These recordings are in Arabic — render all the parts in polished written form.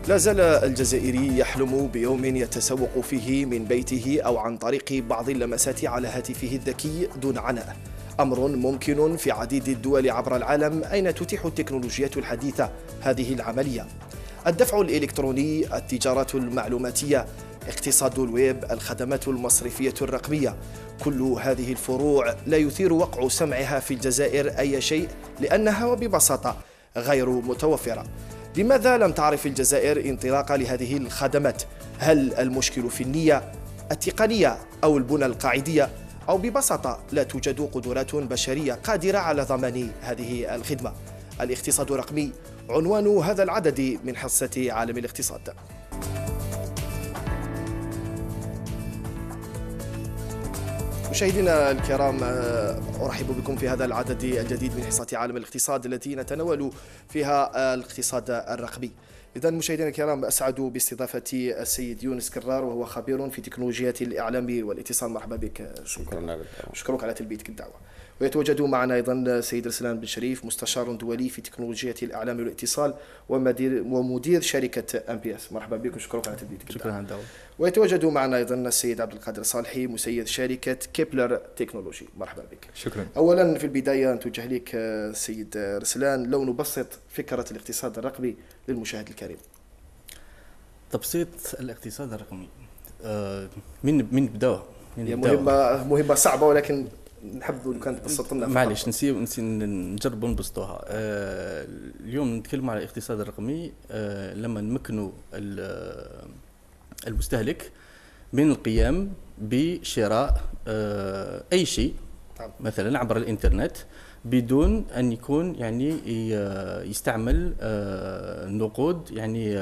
لا زال الجزائري يحلم بيوم يتسوق فيه من بيته أو عن طريق بعض اللمسات على هاتفه الذكي دون عناء. أمر ممكن في عديد الدول عبر العالم أين تتيح التكنولوجيات الحديثة هذه العملية. الدفع الإلكتروني، التجارة المعلوماتية، اقتصاد الويب، الخدمات المصرفية الرقمية، كل هذه الفروع لا يثير وقع سمعها في الجزائر أي شيء لأنها وببساطة غير متوفرة. لماذا لم تعرف الجزائر انطلاق لهذه الخدمات؟ هل المشكل في النية التقنية أو البنى القاعدية، أو ببساطة لا توجد قدرات بشرية قادرة على ضمان هذه الخدمة؟ الاقتصاد الرقمي عنوان هذا العدد من حصة عالم الاقتصاد. مشاهدينا الكرام، أرحب بكم في هذا العدد الجديد من حصة عالم الاقتصاد التي نتناول فيها الاقتصاد الرقمي. إذن مشاهدينا الكرام، أسعد باستضافة السيد يونس كرار، وهو خبير في تكنولوجيات الإعلام والاتصال. مرحبا بك. شكرا. أشكرك على تلبيتك الدعوة. ويتواجد معنا أيضا السيد رسلان بن شريف، مستشار دولي في تكنولوجيات الإعلام والاتصال ومدير شركة MPS. مرحبا بك وشكرا على تلبيتك. شكرا على الدعوة. ويتواجد معنا أيضا السيد عبد القادر صالحي، مسيد شركة كيبلر تكنولوجي. مرحبا بك. شكرا. أولا في البداية نتوجه لك السيد رسلان، لو نبسط فكرة الاقتصاد الرقمي للمشاهد الكريم. تبسيط الاقتصاد الرقمي، من بداوه؟ مهمة صعبة، ولكن نحب لو كانت تبسط لنا. معليش نجربوا نبسطوها. اليوم نتكلم على الاقتصاد الرقمي لما نمكنوا المستهلك من القيام بشراء أي شيء مثلا عبر الإنترنت بدون أن يكون يعني يستعمل نقود، يعني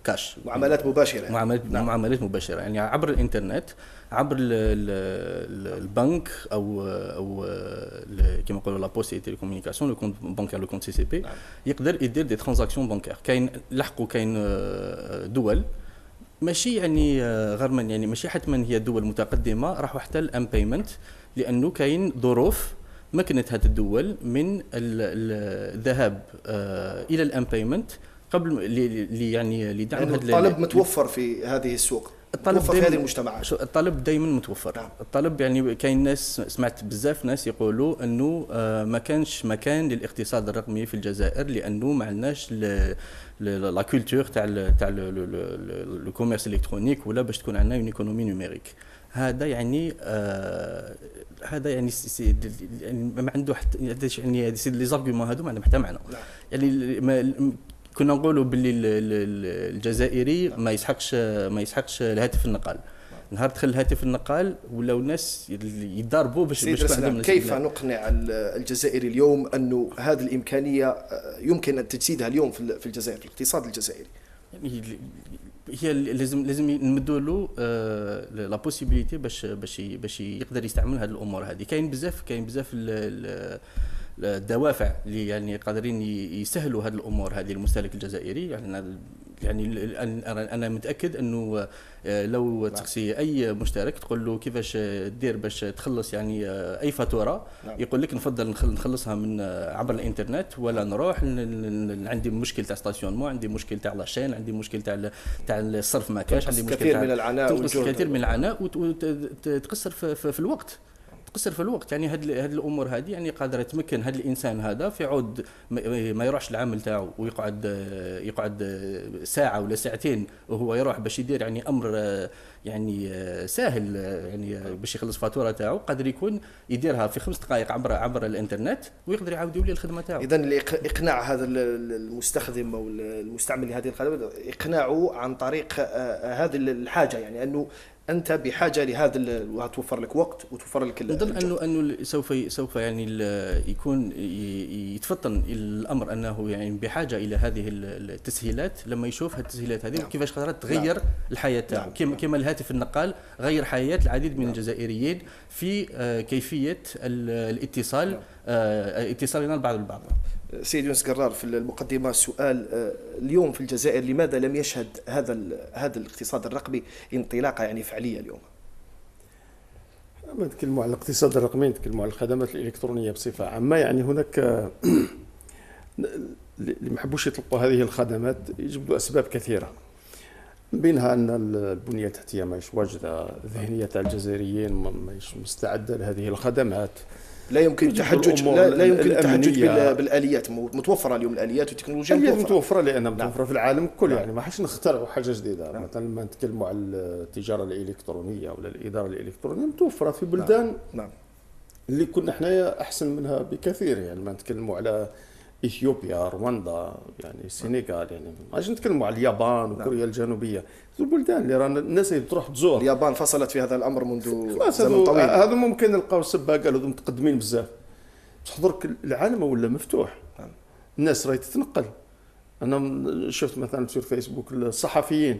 كاش، معاملات مباشرة. معاملات مباشرة يعني عبر الإنترنت، عبر البنك أو كما نقولوا لا بوست اي تيليكومونيكاسيون، لو كونت بانكير، لو كونت سي سي بي، يقدر يدير دي ترانزاكسيون بانكير. كاين دول ماشي يعني غرما، يعني ماشي حتما هي دول متقدمة راحوا حتى الام بايمنت، لأنه كاين ظروف مكنت هذه الدول من الذهاب الى الام بايمنت قبل يعني لدعم هذا الطلب متوفر في هذه السوق، الطلب في هذه المجتمعات. الطلب دائما متوفر. الطلب يعني كاين ناس، سمعت بزاف ناس يقولوا انه ما كانش مكان للاقتصاد الرقمي في الجزائر لانه ما عندناش لا كولتور تاع لو كوميرس الكترونيك، ولا باش تكون عندنا اون ايكونومي نيميريك. هذا يعني ما عنده حتى يعني لي زارغومون هذو ما عندهم حتى معنى. يعني كنا نقولوا باللي الجزائري ما يسحقش الهاتف النقال. نهار دخل الهاتف النقال ولاو الناس يضاربوا باش عندهم. كيف نقنع الجزائري اليوم انه هذه الامكانيه يمكن ان تجسيدها اليوم في الجزائر، في الاقتصاد الجزائري؟ يعني هي لازم نمدوا له لا بوسيبيليتي باش يقدر يستعمل هذه الامور هذه. كاين بزاف الدوافع اللي يعني قادرين يسهلوا هذه الامور هذه المستهلك الجزائري. يعني انا متاكد انه لو تقسي اي مشترك تقول له كيفاش دير باش تخلص يعني اي فاتوره، يقول لك نفضل نخلصها من عبر الانترنت، ولا نروح عندي مشكل تاع ستاسيونمون، عندي مشكل تاع لاشين، عندي مشكل تاع الصرف ما كاش، عندي مشكل كثير من العناء كثير من العناء وتقصر في الوقت. يعني هذه الامور هذه يعني قادره تمكن هذا الانسان هذا في عود ما يروحش العمل تاعو ويقعد ساعه ولا ساعتين وهو يروح باش يدير يعني امر يعني سهل، يعني باش يخلص فاتوره تاعو، قادر يكون يديرها في 5 دقائق عبر الانترنت ويقدر يعاود يولي الخدمه تاعو. اذا اقناع هذا المستخدم او المستعمل لهذه الخدمه، اقناعه عن طريق هذه الحاجه، يعني انه انت بحاجه لهذا وهتوفر لك وقت وتوفر لك نظن انه سوف يعني يكون يتفطن الامر انه يعني بحاجه الى هذه التسهيلات لما يشوف هذه التسهيلات هذه وكيفاش قدرت تغير الحياه تاعو. كما الهاتف النقال غير حياه العديد من الجزائريين في كيفيه الاتصال اتصالنا البعض البعض. سيد يونس كرار، في المقدمة سؤال، اليوم في الجزائر لماذا لم يشهد هذا الاقتصاد الرقمي انطلاقة يعني فعلية اليوم؟ ما نتكلموا على الاقتصاد الرقمي، نتكلموا على الخدمات الإلكترونية بصفة عامة. يعني هناك اللي ما حبوش يطلقوا هذه الخدمات يجبدوا أسباب كثيرة، من بينها أن البنية التحتية ماهيش واجدة، ذهنية الجزائريين ماهيش مستعدة لهذه الخدمات. لا يمكن التحجج لا يمكن التحجج بالآليات. متوفرة اليوم الآليات والتكنولوجيا متوفرة لأنها متوفرة في العالم الكل. يعني ما حاش نخترعوا حاجة جديدة. مثلا لما نتكلموا على التجارة الإلكترونية ولا الإدارة الإلكترونية متوفرة في بلدان اللي كنا حنايا أحسن منها بكثير. يعني ما نتكلموا على إثيوبيا، رواندا، يعني السنغال، يعني ماش نتكلموا على اليابان وكوريا الجنوبية، البلدان اللي رانا الناس اللي تروح تزور. اليابان فصلت في هذا الأمر منذ زمن طويل. هذا ممكن نلقاو السباق قالوا متقدمين بزاف. تحضرك العالم ولا مفتوح، الناس راهي تتنقل. أنا شفت مثلا في فيسبوك الصحفيين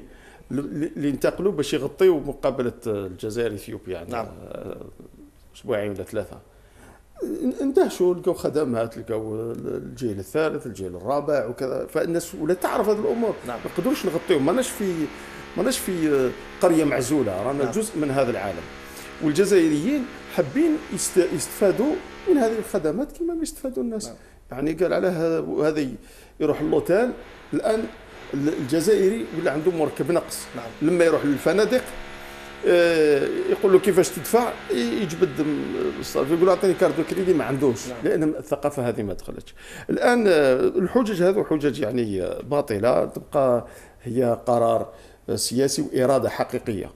اللي انتقلوا باش يغطيوا مقابلة الجزائر إثيوبيا، يعني أسبوعين ولا 3 اندهشوا، لقوا خدمات، لقوا الجيل الثالث الجيل الرابع وكذا. فالناس ولا تعرف هذه الامور. ما نقدروش نغطيهم. ماناش في قريه معزوله، رانا جزء من هذا العالم. والجزائريين حابين يستفادوا من هذه الخدمات كما يستفادوا الناس. يعني قال على هذا يروح اللوتيل الان الجزائري ولا عنده مركب نقص. لما يروح للفنادق يقول له كيفاش تدفع، يجبد الصرف، يقول اعطيني كارت كريدي، ما عندوش. لان الثقافه هذه ما دخلتش. الان الحجج هذو حجج يعني باطله، تبقى هي قرار سياسي واراده حقيقيه.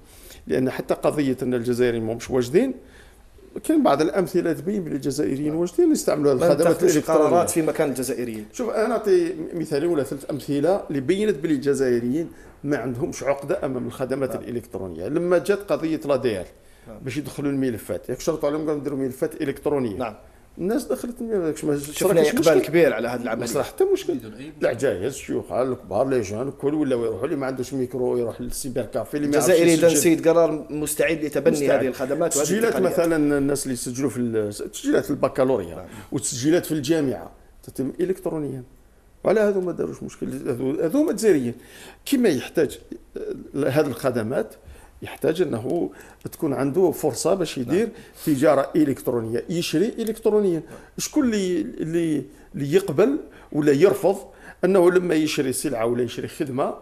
لان حتى قضيه ان الجزائريين مش واجدين، كاين بعض الامثله تبين بلي الجزائريين واجدين يستعملوا هذه الخدمات الالكترونيه. قرارات في مكان الجزائريين. شوف انا نعطي مثالين ولا 3 امثله اللي بينت بلي الجزائريين ما عندهمش عقده امام الخدمات الالكترونيه. لما جات قضيه لا دي ال باش يدخلوا الملفات، ياك شرطوا عليهم قالوا نديروا ملفات الكترونيه. الناس دخلت شفنا اقبال كبير على هذه العمليه. صراحه حتى مشكل. العجايز، الشيوخ، الكبار، لي جون، الكل ولاو يروحوا. اللي ما عندوش ميكرو يروح للسيبر كافي. اللي الجزائري اذا سيد قرار مستعد لتبني هذه الخدمات. تسجيلات مثلا الناس اللي يسجلوا في تسجيلات البكالوريا وتسجيلات في الجامعه تتم الكترونيا. وعلى هذو ما داروش مشكل. هذو الجزائريين كما يحتاج هذه الخدمات، يحتاج انه تكون عنده فرصه باش يدير تجاره الكترونيه، يشري الكترونيا. شكون اللي يقبل ولا يرفض انه لما يشري سلعه ولا يشري خدمه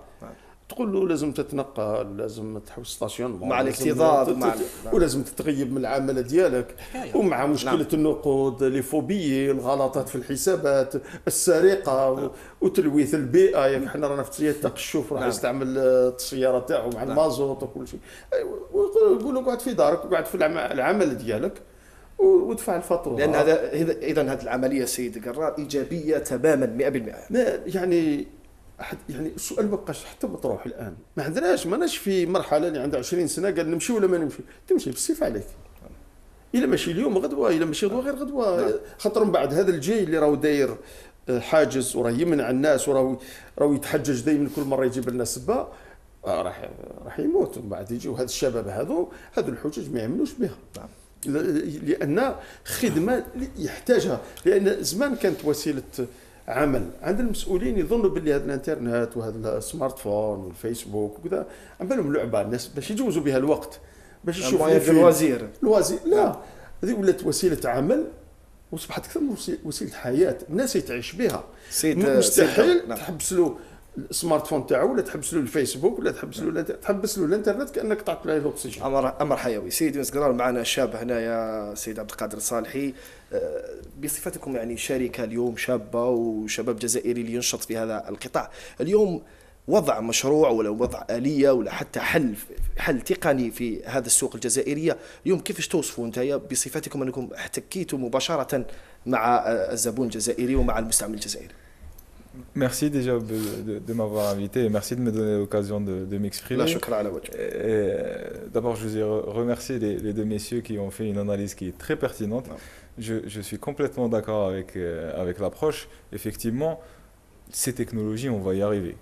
تقول له لازم تتنقل، لازم تحوس ستاسيون مع الاكتظاظ ولازم تتغيب من العمله ديالك، ومع مشكله النقود، لي فوبيي، الغلطات في الحسابات، السرقه وتلويث البيئه. حنا رانا في التقشف، راح يستعمل السياره تاعو مع المازوت وكل شيء. يقول له قعد في دارك وقعد في العمل ديالك وادفع الفاتوره. لان اذا هذه العمليه سيد قرار ايجابيه تماما 100%. يعني السؤال ما بقاش حتى مطروح الان. ما عندناش، ماناش في مرحله اللي عندها 20 سنه قال نمشي ولا ما نمشي. تمشي بالسيف عليك. الا ماشي اليوم غدوه، الا ماشي غدوه غير غدوه. خاطر من بعد هذا الجيل اللي راهو داير حاجز وراه يمنع الناس وراهو يتحجج دائما كل مره يجيب لنا سبه، راح يموت. ومن بعد يجيو هذا الشباب هذو الحجج ما يعملوش بها. لان خدمه يحتاجها. لان زمان كانت وسيله عمل عند المسؤولين يظنوا باللي هذا الانترنت وهذا السمارت فون والفيسبوك وكذا عملهم لعبه الناس باش يجوزوا بها الوقت، باش يشوفوا الوزير. لا، هذه ولات وسيله عمل وصبحت اكثر من وسيله حياه. الناس يتعيش بها. مستحيل تحبس له السمارت فون تاعو ولا تحبس له الفيسبوك ولا تحبس له الانترنت كانك قطعت له الاكسجين. امر حيوي. سيدي مسقرار معنا شاب هنا يا سيد عبد القادر الصالحي، بصفتكم يعني شركه اليوم شابه وشباب جزائري اللي ينشط في هذا القطاع، اليوم وضع مشروع ولا وضع آلية ولا حتى حل تقني في هذا السوق الجزائرية اليوم، كيفاش توصفوا انت بصفتكم انكم احتكيتوا مباشرة مع الزبون الجزائري ومع المستعمل الجزائري؟ Merci déjà de m'avoir invité et merci de me donner l'occasion de m'exprimer. D'abord, je vous ai remercié les deux messieurs qui ont fait une analyse qui est très pertinente. Je suis complètement d'accord avec l'approche. Effectivement, ces technologies, on va y arriver.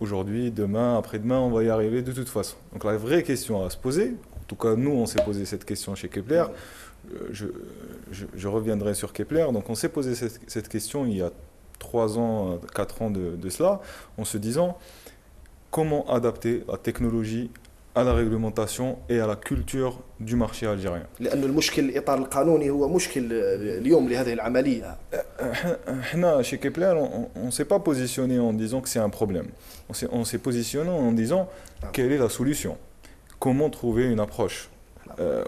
Aujourd'hui, demain, après-demain, on va y arriver de toute façon. Donc la vraie question à se poser, en tout cas nous, on s'est posé cette question chez Kepler. Je reviendrai sur Kepler. Donc on s'est posé cette question il y a 3 ans, 4 ans de cela, en se disant comment adapter la technologie à la réglementation et à la culture du marché algérien. لأن المشكل الإطار القانوني هو مشكل اليوم لهذه العملية. Chez Kepler, on ne s'est pas positionné en disant que c'est un problème. On s'est positionné en disant quelle est la solution, comment trouver une approche.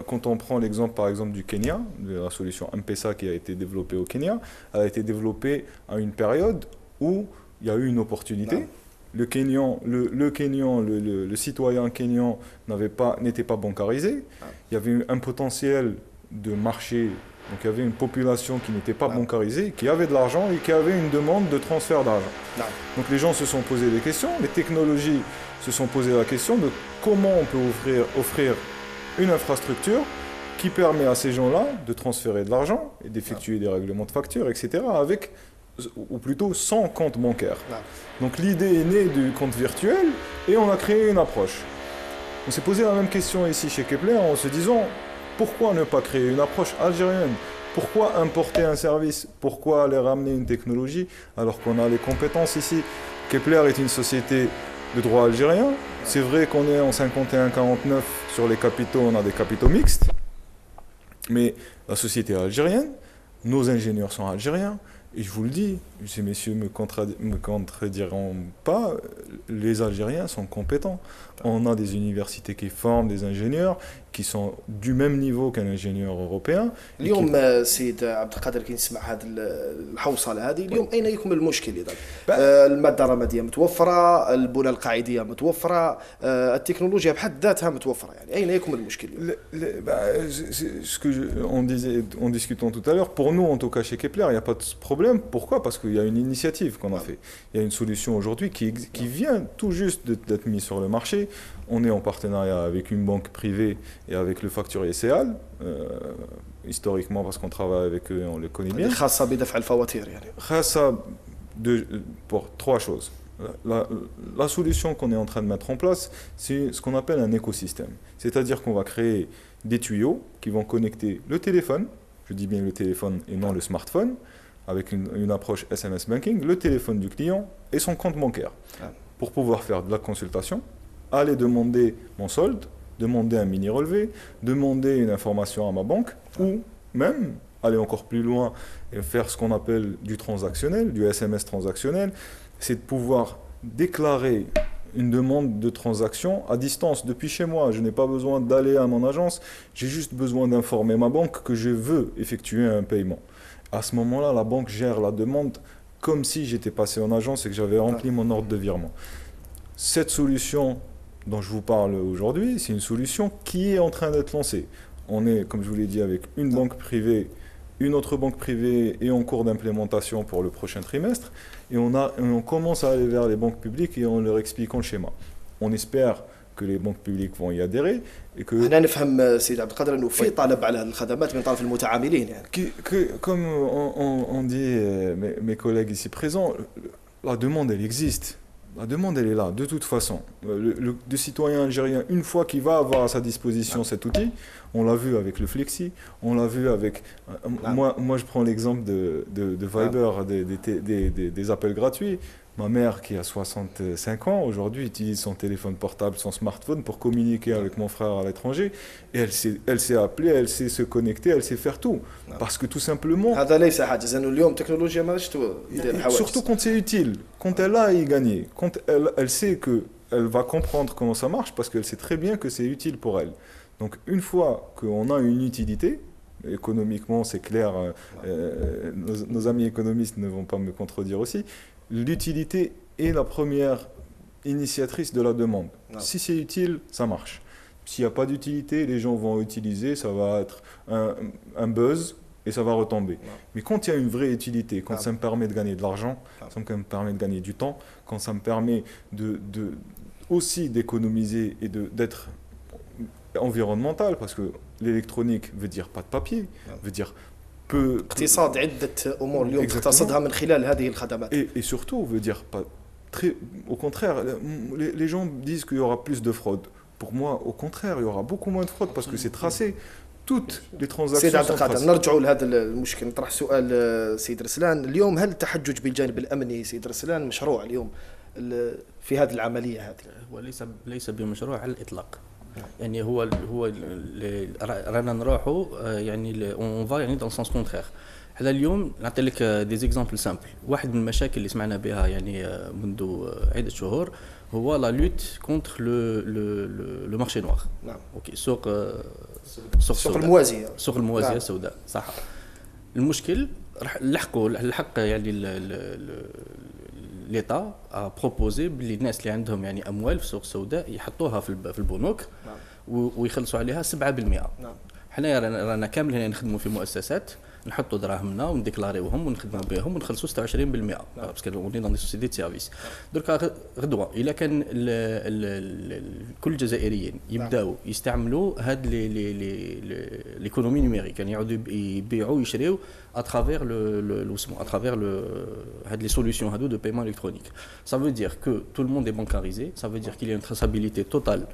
Quand on prend l'exemple par exemple du Kenya, de la solution M-Pesa qui a été développée au Kenya, elle a été développée à une période où il y a eu une opportunité. Le citoyen kényan n'était pas bancarisé. Il y avait un potentiel de marché, donc il y avait une population qui n'était pas bancarisée, qui avait de l'argent et qui avait une demande de transfert d'argent. Donc les gens se sont posé des questions, les technologies se sont posé la question de comment on peut offrir une infrastructure qui permet à ces gens-là de transférer de l'argent et d'effectuer des règlements de factures, etc., avec, ou plutôt sans compte bancaire. Donc l'idée est née du compte virtuel et on a créé une approche. On s'est posé la même question ici chez Kepler en se disant pourquoi ne pas créer une approche algérienne? Pourquoi importer un service? Pourquoi aller ramener une technologie alors qu'on a les compétences ici? Kepler est une société de droit algérien. C'est vrai qu'on est en 51-49 sur les capitaux, on a des capitaux mixtes. Mais la société est algérienne, nos ingénieurs sont algériens. Et je vous le dis, ces messieurs me contrediront pas, les Algériens sont compétents. On a des universités qui forment des ingénieurs qui sont du même niveau qu'un ingénieur européen. اليوم سيد عبد القادر كي نسمع هذه الحوصله هذه اليوم اين يكمن المشكل اذا الماده الرماديه متوفره، البنى القاعديه متوفره، التكنولوجيا بحد ذاتها متوفره، يعني اين يكمن المشكل؟ Ce que on disait en discutant tout à l'heure, pour nous en tout cas chez Kepler, il n'y a pas de problème. Pourquoi? Parce qu'il y a une initiative qu'on a fait. Il y a une solution aujourd'hui qui vient tout juste d'être mise sur le marché. On est en partenariat avec une banque privée et avec le facturier CEAL, historiquement parce qu'on travaille avec eux et on les connaît bien. خاصة بدفع الفواتير يعني. خاصة pour trois choses. La solution qu'on est en train de mettre en place, c'est ce qu'on appelle un écosystème. C'est-à-dire qu'on va créer des tuyaux qui vont connecter le téléphone, je dis bien le téléphone et non le smartphone, avec une approche SMS banking, le téléphone du client et son compte bancaire, pour pouvoir faire de la consultation, aller demander mon solde, demander un mini relevé, demander une information à ma banque, ou même aller encore plus loin et faire ce qu'on appelle du transactionnel, du SMS transactionnel, c'est de pouvoir déclarer une demande de transaction à distance depuis chez moi. Je n'ai pas besoin d'aller à mon agence, j'ai juste besoin d'informer ma banque que je veux effectuer un paiement. À ce moment-là, la banque gère la demande comme si j'étais passé en agence et que j'avais rempli mon ordre de virement. Cette solution dont je vous parle aujourd'hui, c'est une solution qui est en train d'être lancée. On est, comme je vous l'ai dit, avec une banque privée, une autre banque privée est en cours d'implémentation pour le prochain trimestre. Et on commence à aller vers les banques publiques et on leur explique le schéma. On espère que les banques publiques vont y adhérer et que... هنا نفهم سيد عبد القادر انه في طلب على الخدمات من طرف المتعاملين يعني. Comme on dit mes collègues ici présents, la demande elle existe. La demande, elle est là, de toute façon. Le citoyen algérien, une fois qu'il va avoir à sa disposition cet outil, on l'a vu avec le Flexi, on l'a vu avec... Moi, je prends l'exemple de Viber, des appels gratuits. Ma mère, qui a 65 ans, aujourd'hui, utilise son téléphone portable, son smartphone pour communiquer avec mon frère à l'étranger. Et elle sait appeler, elle sait se connecter, elle sait faire tout. Parce que tout simplement... هذا ليس حاجز انه اليوم التكنولوجيا ما يدير الحوادث. Surtout quand c'est utile, quand elle a à y gagner, quand elle sait qu'elle va comprendre comment ça marche, parce qu'elle sait très bien que c'est utile pour elle. Donc une fois qu'on a une utilité, économiquement c'est clair, nos amis économistes ne vont pas me contredire aussi, l'utilité est la première initiatrice de la demande. Si c'est utile, ça marche. S'il n'y a pas d'utilité, les gens vont utiliser, ça va être un buzz et ça va retomber. Mais quand il y a une vraie utilité, quand ça me permet de gagner de l'argent, ça me permet de gagner du temps, quand ça me permet aussi d'économiser et d'être environnemental, parce que l'électronique veut dire pas de papier, veut dire اقتصاد عدة أمور اليوم تقتصدها من خلال هذه الخدمات. Et surtout, veut dire pas très. Au contraire, les gens disent qu'il y aura plus de fraude. Pour moi, au contraire, il y aura beaucoup moins de fraude parce que c'est tracé. Toutes les transactions سيد عبد القادر نرجعوا لهذا المشكل. نطرح سؤال سيد رسلان اليوم، هل التحجج بالجانب الأمني سيد رسلان مشروع اليوم في هذه العملية هذه؟ هو ليس بمشروع على الإطلاق. يعني هو رانا نروحوا يعني اون فا يعني دون سونس كونترير. احنا اليوم نعطي لك دي زيكزامبل سامبل. واحد من المشاكل اللي سمعنا بها يعني منذ عدة شهور هو لا لوت كونتر لو مارشي نوار. نعم. اوكي، سوق الموازيه. سوق الموازيه السوداء، صح. المشكل راح الحق يعني ليتا بروبوزي باللي الناس اللي عندهم يعني اموال في السوق السوداء يحطوها في البنوك. نعم. ويخلصوا عليها 7%. نعم. حنا رانا كامل هنا نخدموا في مؤسسات، نحطوا دراهمنا ونديكلاريوهم ونخدموا بهم ونخلصوا 26% باسكو اوني دون دي سوسيتي دي سيرفيس. دركا غدوه الا كان كل الجزائريين يبداو يستعملوا هاد ليكونومي نيميريك، يعني يعودوا يبيعوا ويشريوا اترافير لو اترافير هاد لي سوليوشن هادو دو بايمون الكترونيك. Ça veut dire que tout le monde est bancarisé, ça veut dire qu'il y a une traçabilité totale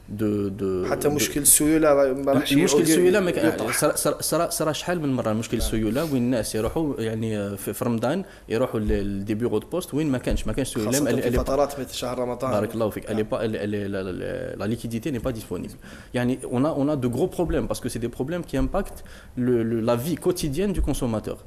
de حتى مشكل السيوله ما راحش. مشكل السيوله ما صرا شحال من مره مشكل السيوله وين الناس يروحوا يعني في رمضان يروحوا لدي بيرو دو بوست وين ما كانش سيوله في فترات مثل شهر رمضان. بارك الله فيك. لا liquidité n'est pas disponible. يعني on a de gros problèmes parce que c'est des problèmes qui impactent la vie quotidienne du consommateur.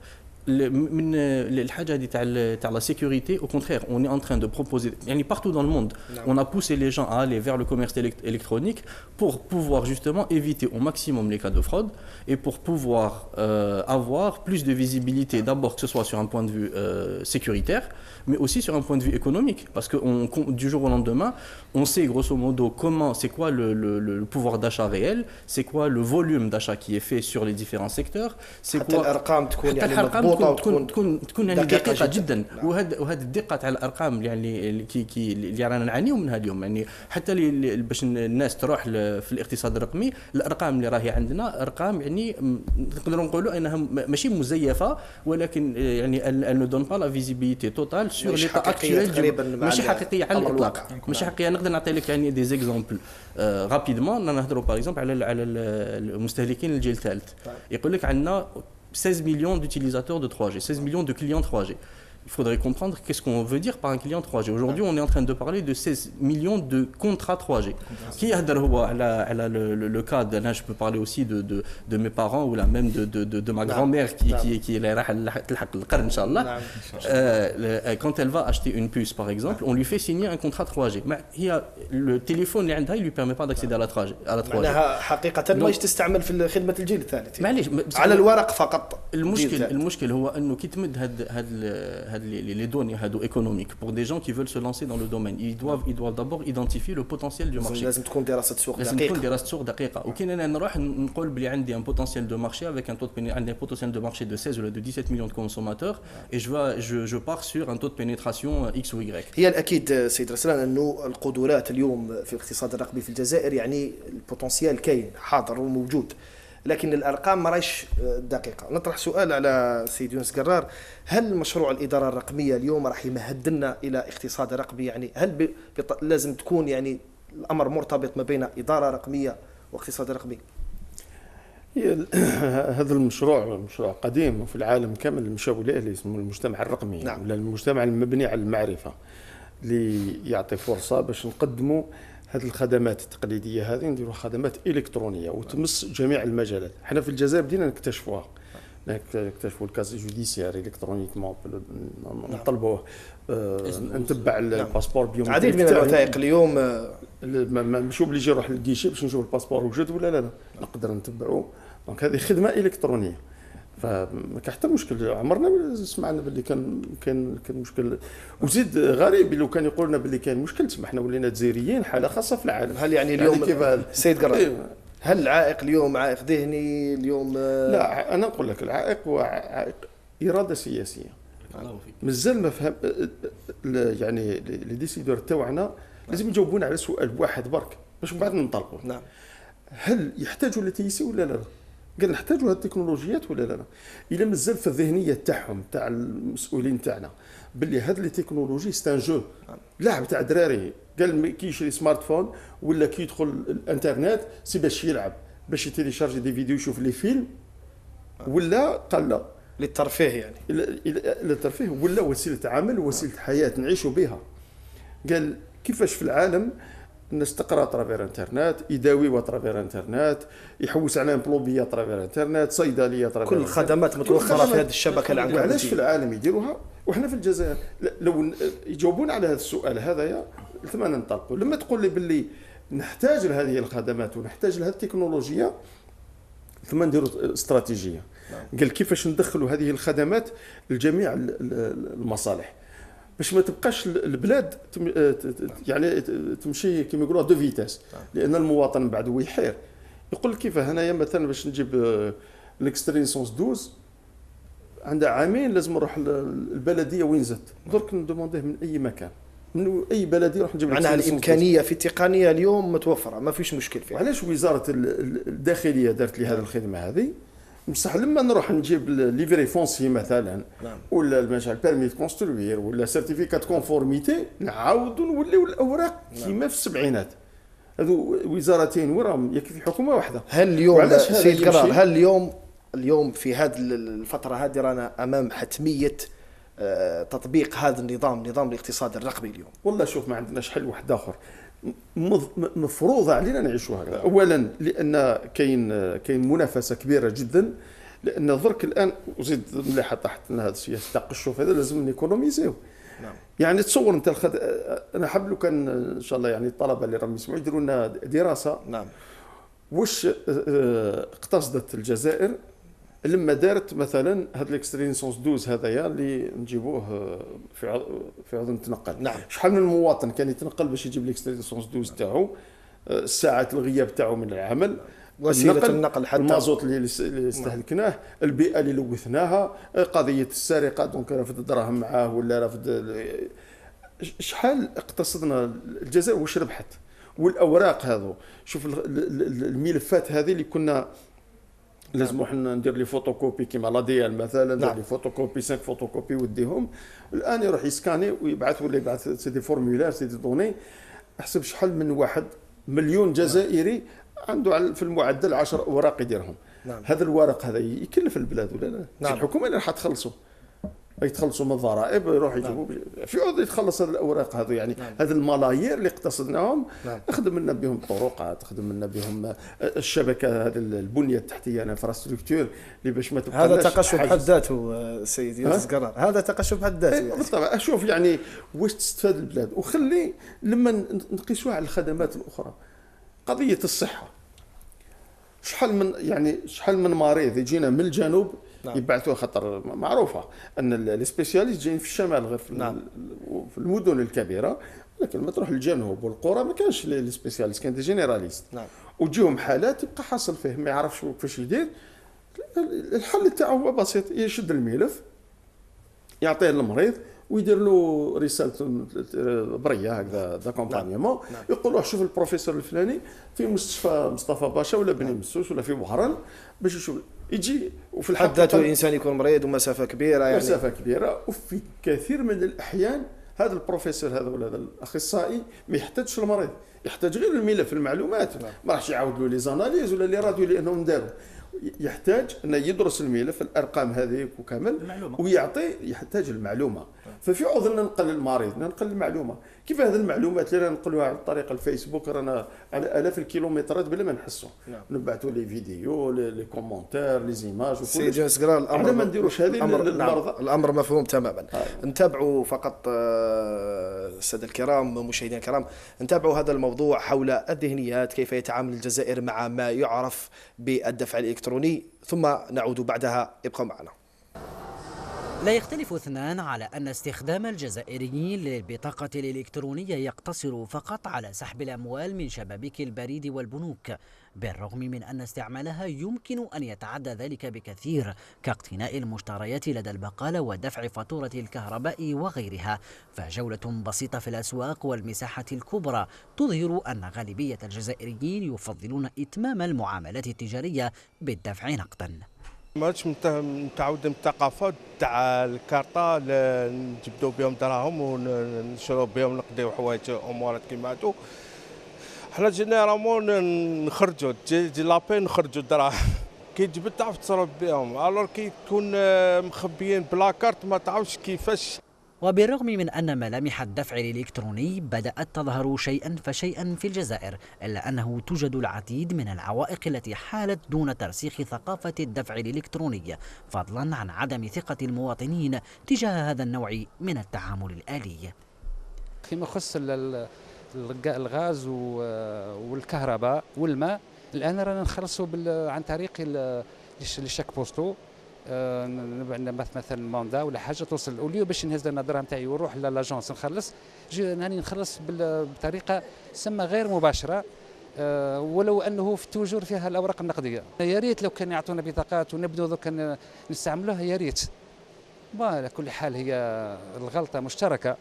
من الحاجه هذه تاع لا sécurité, au contraire on est en train de proposer يعني partout dans le monde. On a poussé les gens à aller vers le commerce électronique pour pouvoir justement éviter au maximum les cas de fraude et pour pouvoir avoir plus de visibilité, d'abord que ce soit sur un point de vue sécuritaire mais aussi sur un point de vue économique, parce que du jour au lendemain on sait grosso modo comment, c'est quoi le pouvoir d'achat réel, c'est quoi le volume d'achat qui est fait sur les différents secteurs, c'est quoi الارقام تكون يعني تكون يعني دقيقه جدا. وهذه الدقه تاع الارقام يعني اللي رانا نعانيو منها اليوم، يعني حتى باش الناس تروح في الاقتصاد الرقمي الارقام اللي راهي عندنا ارقام يعني نقدروا نقولوا انها ماشي مزيفه، ولكن يعني elle ne donne pas la visibilité totale sur l'état actuel. ماشي حقيقيه على الاطلاق، ماشي حقيقيه. نقدر نعطي لك يعني دي زيكزامبل رابيدمون. نهضروا باغ اكزومبل على المستهلكين الجيل الثالث. يقول لك عندنا 16 millions d'utilisateurs de 3G, 16 millions de clients 3G. Il faudrait comprendre qu'est-ce qu'on veut dire par un client 3G. Aujourd'hui, on est en train de parler de 16 millions de contrats 3G. Qui a le cas, là je peux parler aussi de mes parents ou là même de ma grand-mère qui est là, quand elle va acheter une puce par exemple, on lui fait signer un contrat 3G. Mais le téléphone il lui permet pas d'accéder à la 3G. معناها حقيقة ما تستعمل في خدمة الجيل الثالث. معليش على الورق فقط. المشكل هو انه كي تمد هاد les données économiques pour des gens qui veulent se lancer dans le domaine, ils doivent d'abord identifier le potentiel du marché. لازم تكون دراسة سوق دقيقة. لازم تكون دراسة سوق دقيقة. وكاين انا نروح نقول بلي عندي un potentiel de marché avec un taux de potentiel de marché de 16 ou de 17 millions de consommateurs et je pars sur un taux de pénétration X ou Y. هي الأكيد سيد رسلان أنه القدرات اليوم في الاقتصاد الرقمي في الجزائر يعني البوتنسيال كاين حاضر وموجود، لكن الأرقام ما راهيش دقيقة. نطرح سؤال على سيد يونس قرار، هل مشروع الإدارة الرقمية اليوم راح يمهد لنا إلى اقتصاد رقمي؟ يعني هل لازم تكون يعني الأمر مرتبط ما بين إدارة رقمية واقتصاد رقمي؟ هذا المشروع مشروع قديم وفي العالم كامل مشاو له اللي اسمه المجتمع الرقمي. نعم. ولا المجتمع المبني على المعرفة اللي يعطي فرصة باش نقدموا هذه الخدمات التقليديه هذه نديروا خدمات الكترونيه وتمس جميع المجالات. احنا في الجزائر بدينا نكتشفوها، نكتشفوا الكاز جوديسيير الكترونيكمون، نطلبوه نتبع الباسبور بيومتريك. عديد من الوثائق اليوم ماشي اوبليجي نروح للكيشي باش نشوف الباسبور وجد ولا لا، نقدر نتبعوه. دونك هذه خدمه الكترونيه، فما كان حتى مشكل. عمرنا سمعنا باللي كان مشكل. وزيد غريب لو كان يقولنا باللي كان مشكل، تسمى حنا ولينا جزائريين حاله خاصه في العالم. هل يعني اليوم سيد قرار هل العائق اليوم عائق ذهني اليوم؟ لا، انا نقول لك العائق هو عائق اراده سياسيه. مازال ما فهم يعني لي ديسيدور تاعنا لازم يجاوبونا على سؤال واحد برك باش من بعد ننطلقوا. نعم. هل يحتاجوا لتيسي ولا لا؟ قال نحتاجوا هذه التكنولوجيات ولا لا؟ الا مازال في الذهنيه تاعهم تاع المسؤولين تاعنا باللي هذه التكنولوجي ستان جو لعب تاع دراري، قال كي يشري سمارت فون ولا كي يدخل الانترنت سي باش يلعب، باش يتيليشارجي دي فيديو يشوف لي فيلم، ولا قال لا للترفيه، يعني للترفيه ولا وسيله عمل وسيله حياه نعيشوا بها. قال كيفاش في العالم الناس تقرا ترافير انترنت، يداوي ترافير انترنت، يحوس على امبلوبيه ترافير انترنت، صيدليه ترافير كل الخدمات متوفره في هذه الشبكه العنكبوتيه. وعلاش في العالم يديروها وحنا في الجزائر لو يجاوبون على هذا السؤال هذايا ثم ننطلقوا. لما تقول لي باللي نحتاج لهذه الخدمات ونحتاج لهذه التكنولوجيا ثم نديروا استراتيجيه. قال كيفاش ندخلوا هذه الخدمات لجميع المصالح باش ما تبقاش البلاد يعني تمشي كما يقولوا دو فيتاس، لان المواطن من بعد هو يحير يقول كيف هنايا مثلا باش نجيب الاكسترينسونس 12 عندها عامين لازم نروح البلديه وين زدت درك ندومونديه من اي مكان من اي بلديه نروح نجيب معناها الامكانيه في التقنيه اليوم متوفره ما فيش مشكل فيها. وعلاش وزاره الداخليه دارت لي هذه الخدمه هذه؟ بصح لما نروح نجيب ليفري فونسي مثلا ولا المشروع بيرمي كونستروير ولا سيرتيفيكات كونفورميتي نعاودوا نوليو الاوراق كيما في السبعينات. هذو وزارتين وراهم يكفي في حكومه واحده. هل اليوم سيد قرار هل اليوم في هذه الفتره هذه رانا امام حتميه تطبيق هذا النظام، نظام الاقتصاد الرقمي اليوم؟ والله شوف ما عندناش حل واحد اخر مفروض علينا نعيشوا هكذا. اولا لان كاين منافسه كبيره جدا، لان درك الان وزيد مليحه طاحت لنا هذا الشيء التقشف هذا لازم نيكونوميزيو. يعني تصور انت انا حاب لو كان ان شاء الله يعني الطلبه اللي راهم يسمعوا يديروا لنا دراسه واش اقتصدت الجزائر لما دارت مثلا هذا الاكسترينسونس 12 هذايا اللي نجيبوه في عوض نتنقل. شحال من مواطن كان يتنقل باش يجيب الاكسترينسونس 12 تاعو، الساعات الغياب تاعو من العمل، وسيله النقل حتى المازوت اللي استهلكناه، البيئه اللي لوثناها، قضيه السرقه دونك رفد الدراهم معاه ولا رفد شحال اقتصدنا الجزائر واش ربحت. والاوراق هذو شوف الملفات هذه اللي كنا لازم احنا ندير لي فوتوكوبي كيما لا دي ال مثلا ندير لي فوتوكوبي 5 فوتوكوبي وديهم، الان يروح يسكاني ويبعث ولا يبعث سي دي فورمولير سي دي دوني. احسب شحال من واحد مليون جزائري عنده في المعدل 10 اوراق يديرهم. هذا الورق هذا يكلف البلاد ولا لا؟ الحكومه اللي راح تخلصوا يتخلصوا من الضرائب يروح يجيبوا في عوض يتخلص هذه الاوراق هذو. يعني هذه الملايير اللي اقتصدناهم نخدم لنا بهم طرقات، نخدم لنا بهم الشبكه هذه البنيه التحتيه الانفراستركتور اللي باش ما تبقاش. هذا تقشف بحد ذاته سيدي يونس قرار، هذا تقشف بحد ذاته. بالطبع اشوف يعني واش تستفاد البلاد. وخلي لما نقيسوها على الخدمات الاخرى قضيه الصحه، شحال من مريض يجينا من الجنوب يبعثوه خطر معروفه ان السبيسياليست جايين في الشمال غير في المدن الكبيره، لكن ما تروح للجنوب والقرى ما كانش السبيسياليست كان دي جينيراليست. وتجيهم حالات يبقى حاصل فيه ما يعرفش كيفاش يدير. الحل تاعو هو بسيط، يشد الملف يعطيه للمريض ويدير له رساله بريه هكذا داكومبانيمون، يقول له شوف البروفيسور الفلاني في مستشفى مصطفى باشا ولا بني مسوس ولا في بوهران باش يشوف يجي. وفي الحد ذاته الانسان يكون مريض ومسافه كبيره يعني مسافه كبيره. وفي كثير من الاحيان هذا البروفيسور هذا ولا هذا الاخصائي ما يحتاجش المريض، يحتاج غير الملف المعلومات. ما راحش يعاود له لي زاناليز ولا لي راديو لانهم داروا. يحتاج انه يدرس الملف الارقام هذيك وكامل ويعطي يحتاج المعلومه. ففي عوض ننقل المريض ننقل المعلومه. كيف هذه المعلومات اللي ننقلوها عن طريق الفيسبوك رانا على الاف الكيلومترات بلا ما نحسوا. نبعثوا لي فيديو لي كومونتير لي زيماج وكل سي جونس قرار. الامر ما نديروش هذه للمرضى. الامر مفهوم تماما. نتابعوا فقط الساده الكرام مشاهدينا الكرام، نتابعوا هذا الموضوع حول الذهنيات، كيف يتعامل الجزائر مع ما يعرف بالدفع الإلكتروني، ثم نعود بعدها. ابقوا معنا. لا يختلف اثنان على أن استخدام الجزائريين للبطاقة الإلكترونية يقتصر فقط على سحب الأموال من شبابيك البريد والبنوك، بالرغم من أن استعمالها يمكن أن يتعدى ذلك بكثير، كاقتناء المشتريات لدى البقالة ودفع فاتورة الكهرباء وغيرها. فجولة بسيطة في الأسواق والمساحة الكبرى تظهر أن غالبية الجزائريين يفضلون إتمام المعاملات التجارية بالدفع نقدا. ماش متعودين بالثقافه تاع الكارطه نجبدوا بهم دراهم ونشرو بهم نقضيو حوايج امورات كيما هادو. حنا جينيرالمون نخرجوا تجي لابي نخرجوا دراهم كي تجبد تعرف تصرف بهم، الوغ كي تكون مخبيين بلا كارت ما تعرفش كيفاش وبالرغم من أن ملامح الدفع الإلكتروني بدأت تظهر شيئا فشيئا في الجزائر، إلا أنه توجد العديد من العوائق التي حالت دون ترسيخ ثقافة الدفع الإلكتروني، فضلا عن عدم ثقة المواطنين تجاه هذا النوع من التعامل الآلي. فيما يخص الغاز والكهرباء والماء، الآن رانا نخلصوا عن طريق الشاك بوستو، مثلا ماندا ولا حاجه توصل اوليو باش نهز انا الدراهم تاعي ونروح لاجونس نخلص، هاني نخلص بطريقه سما غير مباشره، ولو انه توجور فيها الاوراق النقديه. يا ريت لو كان يعطونا بطاقات ونبدو دوك نستعملوها يا ريت. على كل حال هي الغلطه مشتركه،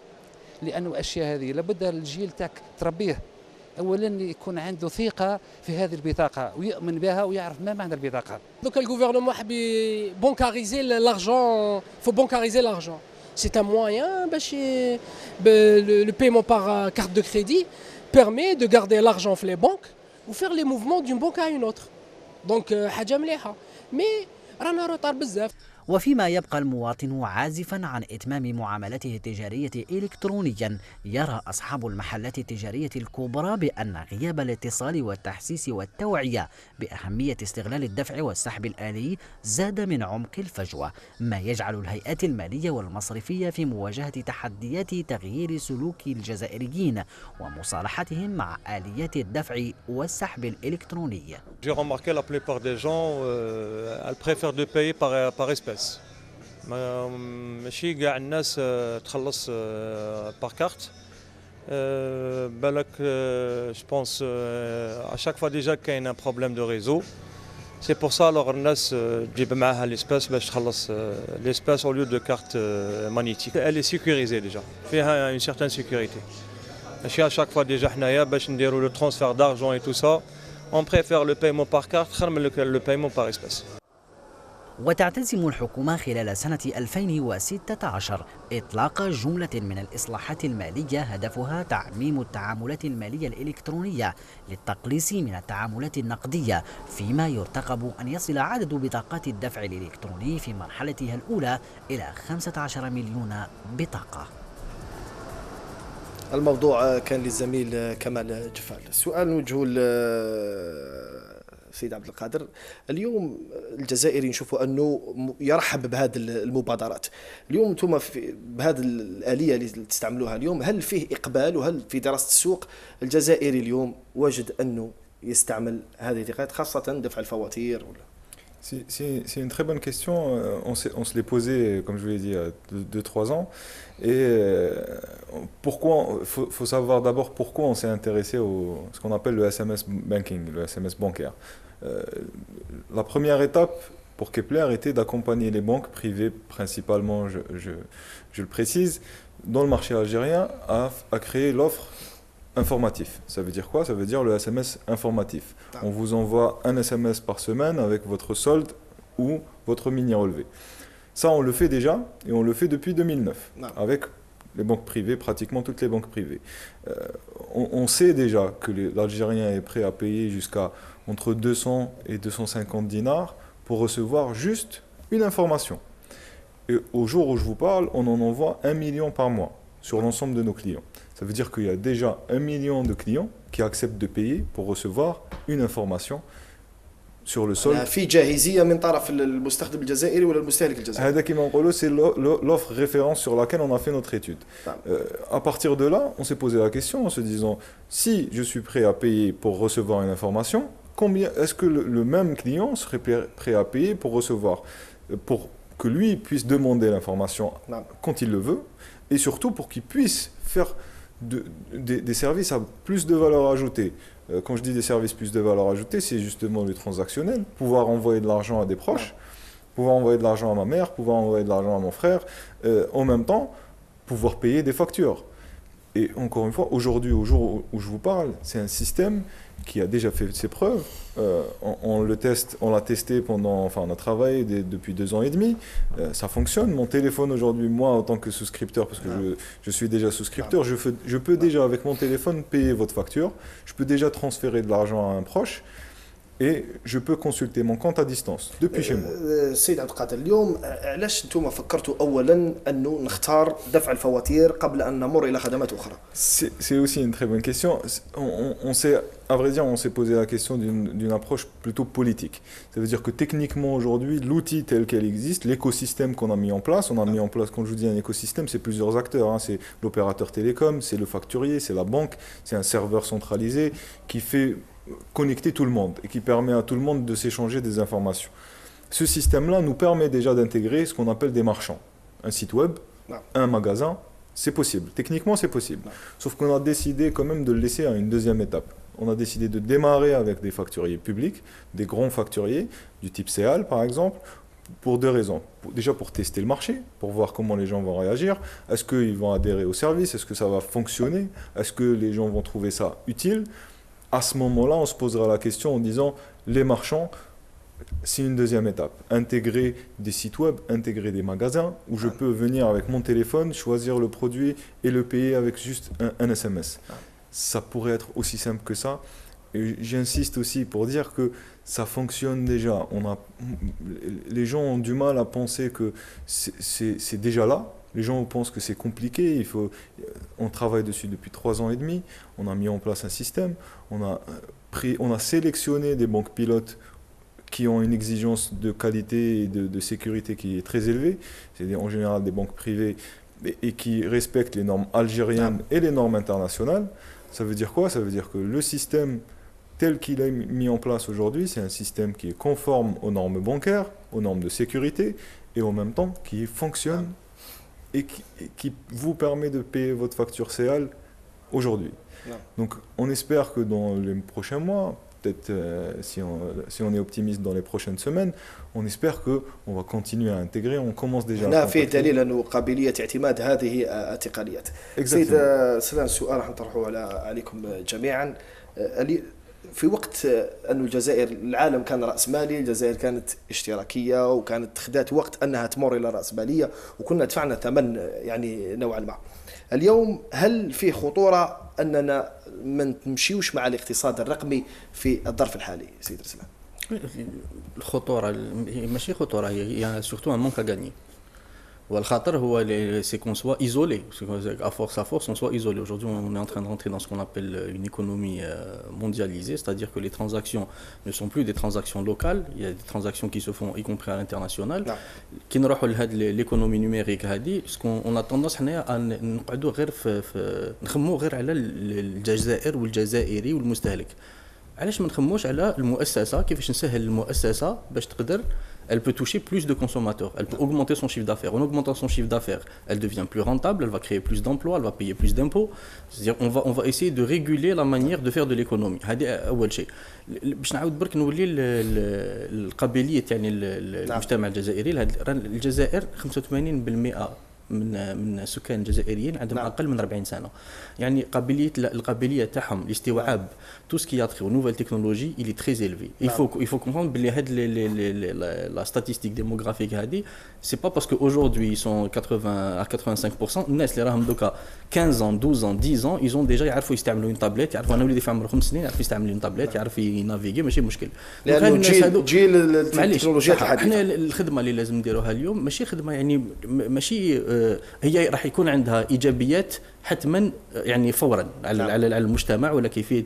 لانه الاشياء هذه لابد الجيل تاعك تربيه اولا يكون عنده ثقه في هذه البطاقه ويؤمن بها ويعرف ما معنى البطاقه. Donc le gouvernement حاب bancariser l'argent, faut bancariser l'argent. C'est un moyen باش le paiement par carte de crédit permet de garder l'argent في les banques ou faire les mouvements d'une banque à une autre. Donc حاجه مليحه. Mais رانا روطار بزاف. وفيما يبقى المواطن عازفا عن إتمام معاملته التجارية إلكترونيا، يرى أصحاب المحلات التجارية الكبرى بأن غياب الاتصال والتحسيس والتوعية بأهمية استغلال الدفع والسحب الآلي زاد من عمق الفجوة، ما يجعل الهيئات المالية والمصرفية في مواجهة تحديات تغيير سلوك الجزائريين ومصالحتهم مع آليات الدفع والسحب الإلكتروني. J'ai remarqué la plupart des gens elles préfèrent de payer par espèce. ماشي كاع الناس تخلص بار كارت. بالك je pense à chaque fois déjà qu'il y a un problème de réseau. C'est pour ça alors الناس تجيب معاها l'espèce باش تخلص l'espèce au lieu de carte magnétique. Elle est sécurisée déjà. فيها une certaine sécurité. ماشي à chaque fois déjà حنايا باش نديروا le transfert d'argent et tout ça. On préfère le paiement par carte خير من le paiement par espèce. وتعتزم الحكومة خلال سنة 2016 إطلاق جملة من الإصلاحات المالية هدفها تعميم التعاملات المالية الإلكترونية للتقليص من التعاملات النقدية، فيما يرتقب أن يصل عدد بطاقات الدفع الإلكتروني في مرحلتها الأولى إلى 15 مليون بطاقة. الموضوع كان للزميل كمال جفال. السؤال نوجهه سيد عبد القادر. اليوم الجزائري نشوفوا انه يرحب بهذه المبادرات. اليوم انتم بهذه الآلية اللي تستعملوها اليوم، هل فيه اقبال وهل في دراسة السوق الجزائري اليوم وجد انه يستعمل هذه التقنيات خاصة دفع الفواتير ولا؟ C'est une très bonne question. On se l'est posé, comme je vous l'ai dit, il y a 2-3 ans. Et pourquoi, faut savoir d'abord pourquoi on s'est intéressé à ce qu'on appelle le SMS banking, le SMS bancaire. La première étape pour Kepler était d'accompagner les banques privées, principalement, je le précise, dans le marché algérien, à créer l'offre informatif. Ça veut dire quoi? Ça veut dire le SMS informatif. On vous envoie un SMS par semaine avec votre solde ou votre mini-relevé. Ça, on le fait déjà et on le fait depuis 2009 avec les banques privées, pratiquement toutes les banques privées. On sait déjà que l'Algérien est prêt à payer jusqu'à entre 200 et 250 dinars pour recevoir juste une information. Et au jour où je vous parle, on en envoie 1 million par mois sur l'ensemble de nos clients. Ça veut dire qu'il y a déjà 1 million de clients qui acceptent de payer pour recevoir une information sur le solde. في جاهزية من طرف المستخدم الجزائري ولا المستهلك الجزائري. هذا كيما نقولوا c'est l'offre référence sur laquelle on a fait notre étude. À partir de là, on s'est posé la question en se disant si je suis prêt à payer pour recevoir une information, combien est-ce que le même client serait prêt à payer pour recevoir, pour que lui puisse demander l'information quand il le veut et surtout pour qu'il puisse faire des services à plus de valeur ajoutée. Quand je dis des services plus de valeur ajoutée, c'est justement le transactionnel, pouvoir envoyer de l'argent à des proches, pouvoir envoyer de l'argent à ma mère, pouvoir envoyer de l'argent à mon frère, en même temps, pouvoir payer des factures. Et encore une fois, aujourd'hui, au jour où je vous parle, c'est un système qui a déjà fait ses preuves. On l'a testé on a travaillé depuis 2 ans et demi. Ça fonctionne. Mon téléphone aujourd'hui, moi en tant que souscripteur, parce que je suis déjà souscripteur, je peux déjà avec mon téléphone payer votre facture. Je peux déjà transférer de l'argent à un proche. et je peux consulter mon compte à distance depuis chez moi. سيد عبد القادر، اليوم علاش انتم فكرتوا اولا انه نختار دفع الفواتير قبل ان نمر الى خدمات اخرى؟ C'est aussi une très bonne question. À vrai dire, on s'est posé la question d'une approche plutôt politique. Ça veut dire que techniquement aujourd'hui, l'outil tel qu'elle existe, l'écosystème qu'on a mis en place, quand je vous dis un écosystème, c'est plusieurs acteurs. Hein. C'est l'opérateur télécom, c'est le facturier, c'est la banque, c'est un serveur centralisé qui fait connecter tout le monde et qui permet à tout le monde de s'échanger des informations. Ce système-là nous permet déjà d'intégrer ce qu'on appelle des marchands. Un site web, un magasin, c'est possible. Techniquement, c'est possible. Sauf qu'on a décidé quand même de le laisser à une deuxième étape. On a décidé de démarrer avec des facturiers publics, des grands facturiers, du type CEAL par exemple, pour deux raisons. Déjà pour tester le marché, pour voir comment les gens vont réagir. Est-ce qu'ils vont adhérer au service? Est-ce que ça va fonctionner? Est-ce que les gens vont trouver ça utile? À ce moment-là, on se posera la question en disant les marchands, c'est une deuxième étape. Intégrer des sites web, intégrer des magasins où je peux venir avec mon téléphone, choisir le produit et le payer avec juste un SMS. Ça pourrait être aussi simple que ça. Et j'insiste aussi pour dire que ça fonctionne déjà. Les gens ont du mal à penser que c'est déjà là. Les gens pensent que c'est compliqué, on travaille dessus depuis 3 ans et demi, on a mis en place un système, on a sélectionné des banques pilotes qui ont une exigence de qualité et de sécurité qui est très élevée, c'est en général des banques privées et qui respectent les normes algériennes et les normes internationales. Ça veut dire quoi? Ça veut dire que le système tel qu'il est mis en place aujourd'hui, c'est un système qui est conforme aux normes bancaires, aux normes de sécurité et en même temps qui fonctionne et qui vous permet de payer votre facture CEAL aujourd'hui. Donc on espère que dans les prochains mois, peut-être si on est optimiste dans les prochaines semaines, on espère qu'on va continuer à intégrer, on commence déjà à هنا فيه دليل أنه قابلية اعتماد هذه التقنيات. سيد سلام، سؤال راح نطرحه عليكم جميعا. في وقت أن الجزائر العالم كان رأسمالي، الجزائر كانت اشتراكية وكانت خدات وقت أنها تمر إلى الرأسمالية وكنا دفعنا ثمن يعني نوعا ما. اليوم هل في خطورة أننا ما نمشيوش مع الاقتصاد الرقمي في الظرف الحالي سيد رسلان؟ الخطورة ماشي خطورة، هي surtout un manque à gagner. والخطر هو c'est qu'on soit isolé, à force on soit isolé. Aujourd'hui on est en train de rentrer dans ce qu'on appelle une économie mondialisée, c'est-à-dire que les transactions ne sont plus des transactions locales, il y a des transactions qui se font y compris à l'international. كي نروحوا لهاد l'économie numérique هذه، on a tendance حنا نقعدوا غير نخموا غير على الجزائر والجزائري والمستهلك. علاش ما نخموش على المؤسسة، كيفاش نسهل المؤسسة باش تقدر elle peut toucher plus de consommateurs, elle peut augmenter son chiffre d'affaires. En augmentant son chiffre d'affaires, elle devient plus rentable, elle va créer plus d'emplois, elle va payer plus d'impôts. C'est-à-dire on va essayer de réguler la manière de faire de l'économie. هذا أول شيء. باش نعاود برك نولي القابلية يعني المجتمع الجزائري. الجزائر 85% من سكان الجزائريين عندهم اقل من 40 سنه، يعني القابليه تاعهم لاستيعاب tout ce qui a trait aux nouvelles technologies il est très élevé. Il faut comprendre بلي هاد la statistique démographique هذه c'est pas parce que aujourd'hui ils sont 80 à 85%. الناس اللي راهم دوكا 15 ans 12 ans 10 ans ils ont déjà يعرفوا يستعملوا une tablette، يعرفوا انا وليدي في عمره 5 سنين يعرف يستعمل une tablette، يعرف ينافيغي، ماشي مشكل. لانه جيل التكنولوجيات الحديثه. احنا الخدمه اللي لازم نديروها اليوم ماشي خدمه يعني ماشي هي راح يكون عندها ايجابيات حتما يعني فورا على المجتمع ولا كيفيه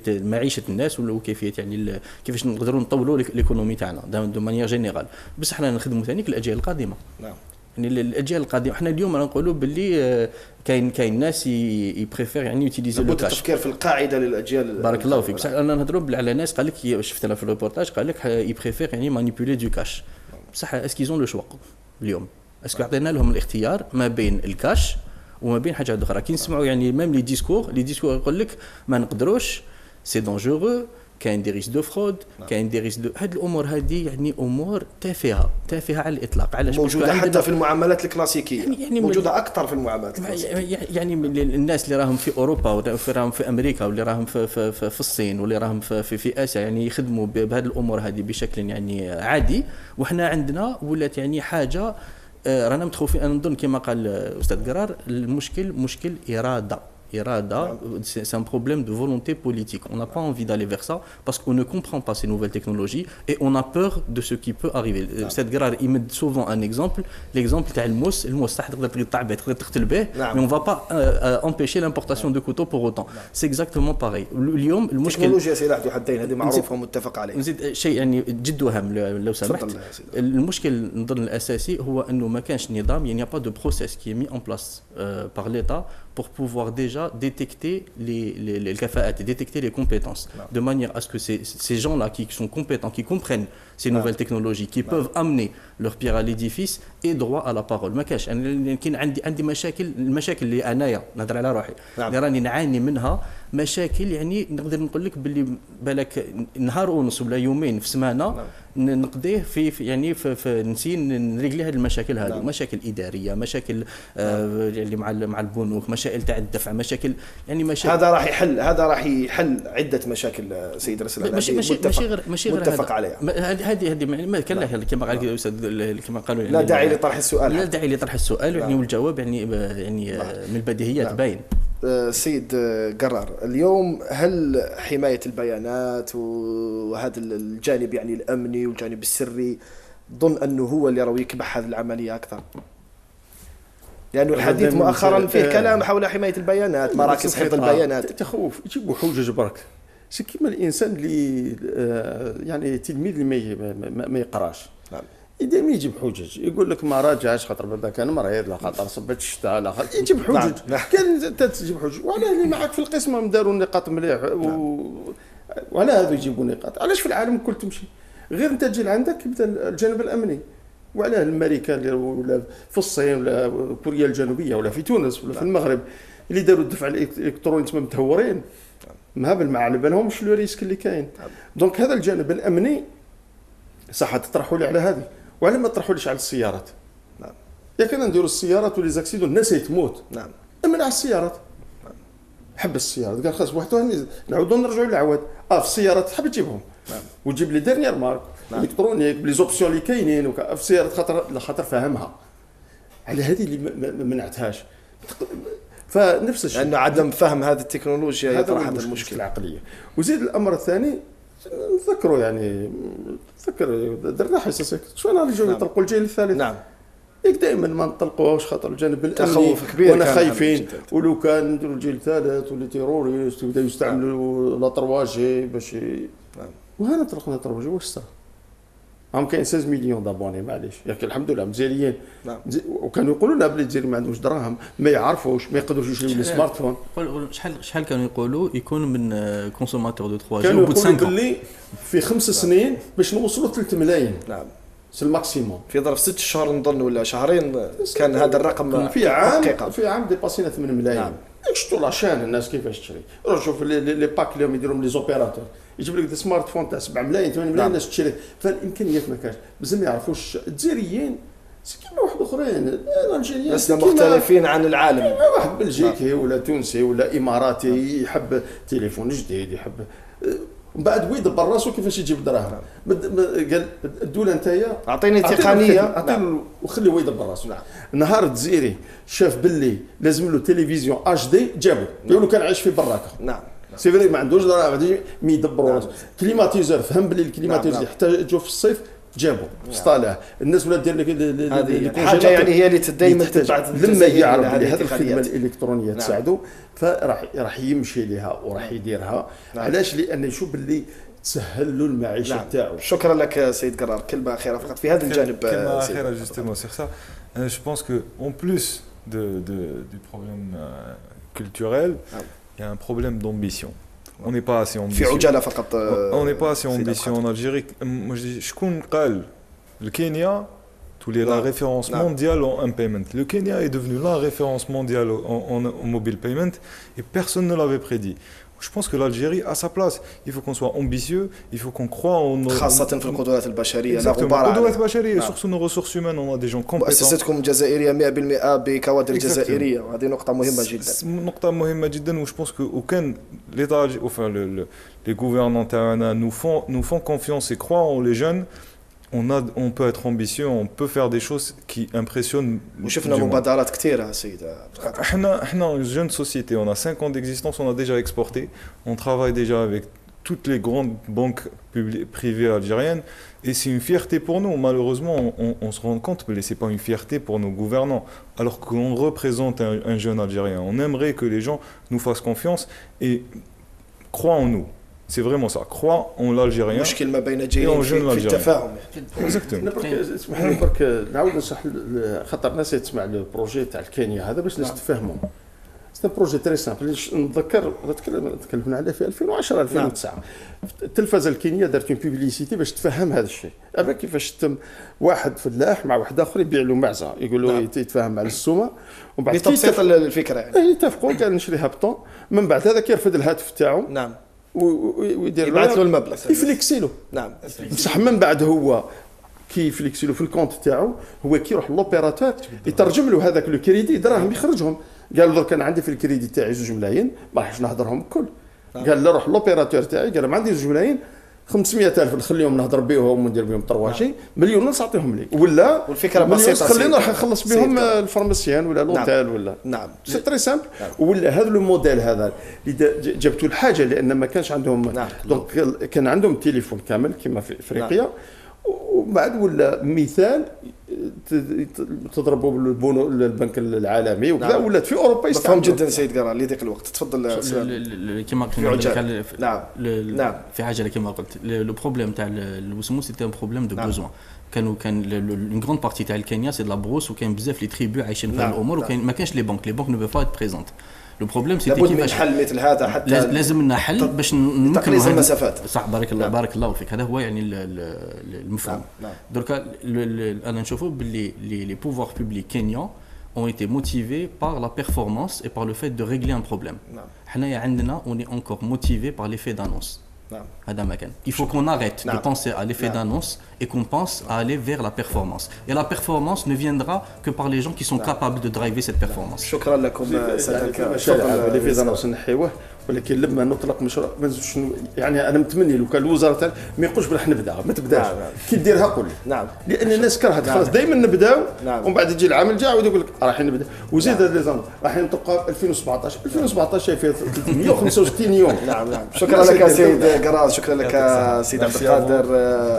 معيشه الناس ولا كيفيه يعني كيفاش نقدروا نطوروا الايكونومي تاعنا دو مانيير جينيرال، بس احنا نخدموا ثاني الاجيال القادمه. نعم يعني الاجيال القادمه احنا اليوم نقولوا باللي كاين ناس يبريفير يعني يوتيليزي لو كاش. التفكير في القاعده للاجيال. بارك الله فيك. بصح انا نهضروا على ناس قال لك شفت انا في الريبورتاج قال لك يبريفير يعني مانيبيولي دو كاش. بصح اسكيزون لو شوا اليوم، اسكو عطينا لهم الاختيار ما بين الكاش وما بين حاجه اخرى؟ كي نسمعوا يعني ميم لي ديسكور يقول لك ما نقدروش سي دونجورو، كاين دي ريس دو فرود، كاين دي ريس دو هاد الامور هذه يعني امور تافهه على الاطلاق. علاش موجوده حتى في المعاملات الكلاسيكيه يعني موجوده اكثر في المعاملات الكلاسيكيه. يعني الناس اللي راهم في اوروبا ولا راهم في امريكا واللي راهم في الصين واللي راهم في اسيا يعني يخدموا بهذه الامور هذه بشكل يعني عادي، وحنا عندنا ولات يعني حاجه رانا متخوفين. انا نظن كما قال الاستاذ قرار المشكل مشكل اراده إرادة, c'est un problème de volonté politique. On n'a pas envie d'aller vers ça parce qu'on ne comprend pas ces nouvelles technologies et on a peur de ce qui peut arriver. Cette Grar, il met souvent un exemple, l'exemple تاع الموس صح تقدر تقطع به تقدر تقتل به, mais on va pas empêcher l'importation de couteaux pour autant. C'est exactement pareil. اليوم المشكل التكنولوجيا سلاح ذو حدين, هذه معروفة ومتفق عليه. نزيد شيء يعني جد وهم لو سمحت. المشكل نظن الأساسي هو أنه ما كانش نظام, il n'y a pas de process qui est mis en place par l'État pour pouvoir déjà détecter les cafaat, détecter les compétences, de manière à ce que ces gens-là qui sont compétents, qui comprennent ces nouvelles technologies, qui peuvent amener leur pierre à l'édifice, aient droit à la parole. ما كاش أنا كاين عندي المشاكل اللي أنايا نهضر على روحي اللي راني نعاني منها, مشاكل يعني نقدر نقول لك باللي بالك نهار ونص ولا يومين في سمانه نقضيه في يعني في نسين نريقلي هذه المشاكل هذه. مشاكل اداريه, مشاكل اللي مع البنوك, مشاكل تاع الدفع, مشاكل يعني مشاكل. هذا راح يحل عده مشاكل سيد رسول. ماشي غير متفق عليها. هذه ما كان له كما قال الاستاذ كما قالوا يعني لا داعي لطرح السؤال. لا داعي لطرح السؤال يعني والجواب يعني من البديهيات باين. سيد قرار, اليوم هل حماية البيانات وهذا الجانب يعني الأمني والجانب السري ظن أنه هو اللي راهو يكبح هذه العملية أكثر؟ لأنه يعني الحديث مؤخرا فيه كلام حول حماية البيانات, مراكز حفظ البيانات. تخوف يجيبوا حجج برك, سي كيما الإنسان اللي يعني تلميذ اللي ما يقراش. دائما يجيب حجج, يقول لك ما راجعش خاطر بابا كان مريض, لا خاطر صبت الشتاء, لا خاطر يجيب حجج. كان تجيب حجج, وعلى اللي معك في القسم داروا النقاط مليح وعلى هذا يجيبوا نقاط. علاش في العالم الكل تمشي غير انت تجي عندك يبدا الجانب الامني, وعلى الامريكان ولا في الصين ولا كوريا الجنوبيه ولا في تونس ولا في المغرب اللي داروا الدفع الالكتروني تما متهورين مهبل, ما على بالهمش لو ريسك اللي كاين. دونك هذا الجانب الامني صح تطرحوا لي على هذه, وعلى ما تطرحوليش على السيارات. نعم. يا كان نديروا السيارات ولي زاكسيدون الناس يتموت. نعم. امنع السيارات. نعم. حب السيارات, قال خلاص واحد نعاودوا نرجعوا للعواد. في السيارات تحب تجيبهم. نعم. وتجيب لي ديرنيير مارك, الكترونيك بلي زوبسيون اللي كاينين في السيارات خاطر فاهمها. على هذه اللي ما منعتهاش. فنفس الشيء. لأنه عدم فهم هذه التكنولوجيا يطرح هذا المشكلة العقلية. وزيد الأمر الثاني نذكروا يعني نذكر درنا حساسك شو انا اللي جو يطلقوا الجيل الثالث. نعم. ياك دائما ما نطلقوهاش خاطر الجانب الامني تخوف كبير, وانا خايفين, ولو كان نديروا الجيل الثالث ولا تيروريست وبداو يستعملوا لا 3 جي باش. نعم. وهنا طلقنا 3 جي واش صار؟ هم كاين 16 مليون دابوني معليش, ياك الحمد لله مزيريين. نعم. وكانوا يقولوا لنا بلي الجزائر ما عندوش دراهم, ما يعرفوش, ما يقدروش يشريوا السمارت فون. شحال كانوا يقولوا يكون من كونسوماتور دو 3 جي كانوا يقولوا باللي في 5 سنين باش نوصلوا 3 ملايين. نعم. سي الماكسيموم. في ظرف 6 شهور نظن ولا شهرين كان هذا الرقم في عام ديباسينا 8 ملايين. نعم. شفتوا لاشان الناس كيفاش تشري, روح شوف لي باك اللي يديرهم لي زوبيراتور, يجيب لك سمارت فون تاع 7 ملايين 8 ملايين الناس تشري. فالامكانيات ما كانش بزاف, ما يعرفوش الجزائريين كيما واحد اخرين الجزائريين بس مختلفين عن العالم. واحد بلجيكي ولا تونسي ولا اماراتي يحب تليفون جديد, يحب ومن بعد ويدبر راسو كيفاش يجيب دراهم. قال الدوله نتايا اعطيني تقنيه, اعطيني وخليه هو يدبر راسو. نهار الجزائري شاف باللي لازم له تلفزيون اتش دي جابو, يقولوا كان عايش في براكه. نعم. سي فري ما عندوش دراهم مي يدبروا راسو. كليماتيزور فهم باللي الكليماتيزور يحتاجوا في الصيف جابوا صالح. الناس ولا دير لك الحاجه يعني هي اللي دائما تبعث لما يعرف هذه الخدمه الالكترونيه تساعده فراح يمشي لها وراح يديرها. علاش؟ لان يشوف باللي تسهل له المعيشه تاعو. شكرا لك سيد قرار. كلمه اخيره فقط في هذا الجانب. كلمه اخيره جوستومون سيغ سا. جو بونس كو اون بلوس du problème culturel, il y a un problème d'ambition. On n'est pas assez ambitieux. On n'est pas assez ambitieux en Algérie. Moi je dis, شكون قال le Kenya tous les la référence mondiale en payment. Le Kenya est devenu la référence mondiale en mobile payment et personne ne l'avait prédit. Je pense que l'Algérie a sa place. Il faut qu'on soit ambitieux, il faut qu'on croie en nos... خاصة في القدرات البشرية. Exactement, القدرات البشرية, surtout nos ressources humaines, on a des gens compétents. مؤسستكم جزائرية 100% بكوادر جزائرية, وهذه نقطة مهمة جدا. نقطة مهمة جدا, je pense que aucun l'État, enfin les gouvernants nous font confiance et croient en les jeunes. on peut être ambitieux, on peut faire des choses qui impressionnent. وشفنا مبادرات كثيره سيد. Une jeune société, on a 5 ans d'existence, on a déjà exporté, on travaille déjà avec toutes les grandes banques privées algériennes et c'est une fierté pour nous. Malheureusement, on se rend compte que ce n'est pas une fierté pour nos gouvernants, alors qu'on représente un jeune Algérien. On aimerait que les gens nous fassent confiance et croient en nous. C'est vraiment ça, croient en l'Algérien المشكل ما بين الجيلين في التفاهم. Exactement. اسمح لي برك نعاود نشرح خاطر الناس تسمع البروجي تاع الكينيا هذا باش الناس تفهموا. سي بروجي تري سامبل. نتذكر تكلمنا عليه في 2010 2009. التلفزه الكينيه دارت اون بوبليسيتي باش تفهم هذا الشيء. ابا كيفاش تم واحد فلاح مع واحد اخر يبيع له معزه، يقول له يتفاهم على السومه ومن بعد لتبسيط الفكره يعني يتفقوا قال نشريها بطون، من بعد هذا كيرفد الهاتف تاعو نعم ويدير يبعث له المبلغ يفليكسيلو. نعم بصح من بعد هو كي يفليكسيلو في الكونت تاعو هو كي يروح لوبيراتور يترجم له هذاك لو كريدي دراهم يخرجهم. قال درك انا عندي في الكريدي تاعي 2 ملايين ما راحش نهضرهم الكل. قال له روح لوبيراتور تاعي قال ما عندي 2 ملايين 500,000 نخليهم نهضر بهم وندير بهم طرواشي، مليون ونص نعطيهم لي ولا والفكره بسيطه خلينا نروح نخلص بهم الفارماسيان ولا لوتيل ولا نعم سي تري سامبل. ولا هذا لو موديل هذا اللي جابتوا الحاجه لان ما كانش عندهم دونك كان عندهم تليفون كامل كما في افريقيا وبعد ولا مثال تضربوا بالبونو البنك العالمي وكذا ولات في اوروبا مفهوم جدا سيد قرار لذيك الوقت. تفضل كما قلت نعم في حاجه كما قلت لو بروبليم تاع الوسمو سيتي ان بروبليم دو بوزوان. كان اون غراند بارتي تاع الكينيا سي لا بروس وكان بزاف لي تريبو عايشين في الامور وكان ما كانش لي بانك نو بو با ات بريزونت. لو بروبليم سيتي كيفاش حل مثل هذا حتى لازم لنا حل باش نمكن تقليص المسافات. صح بارك الله بارك الله فيك. هذا هو يعني المفهوم. دركا انا نشوفوا باللي لي بوفوار بوبليك كينيان ont été motivés par la performance et par le fait de régler un problème. حنايا عندنا on est encore motivés par l'effet d'annonce. هذا ما كان. Il faut qu'on arrête de penser à l'effet d'annonce et qu'on pense à aller vers la performance. Et la performance ne viendra que par les gens qui sont capables de driver cette performance. شكرا لكم سيدنا. شكرا l'effet d'annonce نحيوه ولكن لما نطلق مشروع يعني انا متمني لو كان الوزاره ما يقولش راح نبدا ما تبداش كي ديرها قول نعم لان الناس كرهت خلاص دائما نبداو ومن بعد يجي العام الجاي ويقول لك راح نبدا وزيد هذا لي زون راح ينطق 2017 فيها 365 يوم. نعم شكرا لك سيد قراز. شكرا لك سيد عبد القادر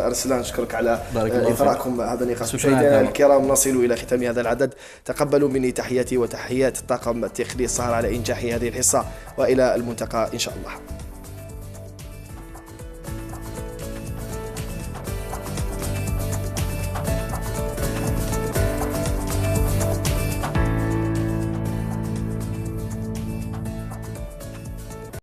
ارسلان. اشكرك على اثراءكم هذا النقاش. مشاهدينا الكرام نصل الى ختام هذا العدد. تقبلوا مني تحياتي وتحيات الطاقم التقني السهر على انجاح هذه الحصه والى الملتقى ان شاء الله.